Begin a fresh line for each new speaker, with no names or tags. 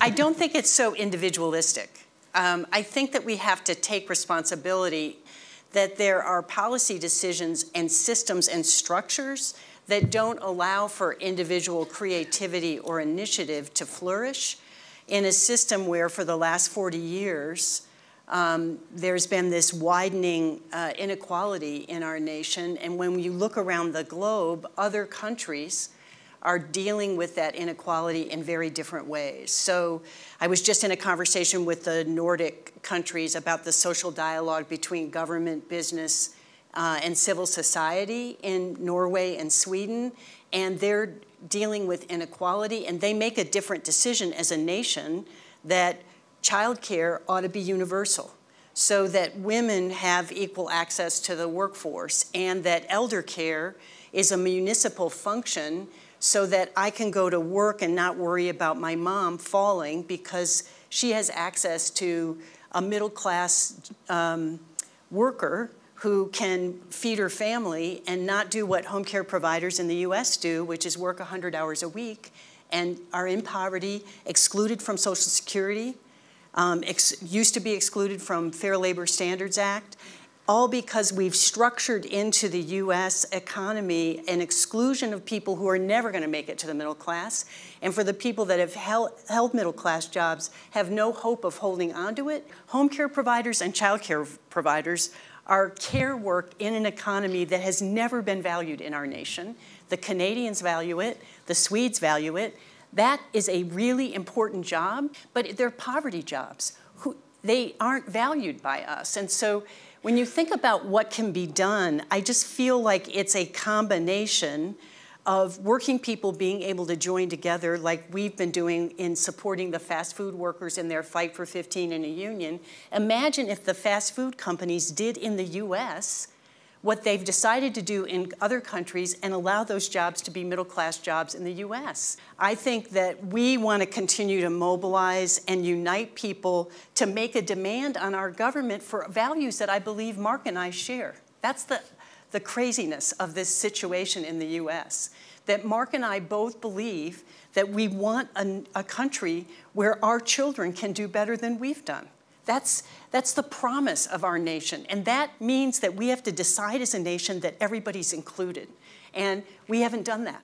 I don't think it's so individualistic. I think that we have to take responsibility that there are policy decisions and systems and structures that don't allow for individual creativity or initiative to flourish in a system where for the last 40 years there's been this widening inequality in our nation. And when you look around the globe, other countries are dealing with that inequality in very different ways. So I was just in a conversation with the Nordic countries about the social dialogue between government, business, and civil society in Norway and Sweden, and they're dealing with inequality, and they make a different decision as a nation that childcare ought to be universal so that women have equal access to the workforce, and that elder care is a municipal function so that I can go to work and not worry about my mom falling because she has access to a middle-class worker who can feed her family and not do what home care providers in the US do, which is work 100 hours a week and are in poverty, excluded from Social Security, used to be excluded from Fair Labor Standards Act, all because we've structured into the US economy an exclusion of people who are never going to make it to the middle class. And for the people that have held middle class jobs have no hope of holding onto it. Home care providers and child care providers are care work in an economy that has never been valued in our nation. The Canadians value it, the Swedes value it. That is a really important job, but they're poverty jobs. They aren't valued by us. And so when you think about what can be done, I just feel like it's a combination of working people being able to join together like we've been doing in supporting the fast food workers in their fight for 15 in a union. Imagine if the fast food companies did in the US what they've decided to do in other countries and allow those jobs to be middle-class jobs in the US. I think that we want to continue to mobilize and unite people to make a demand on our government for values that I believe Mark and I share. That's the craziness of this situation in the US, that Mark and I both believe that we want a country where our children can do better than we've done. That's the promise of our nation, and that means that we have to decide as a nation that everybody's included, and we haven't done that.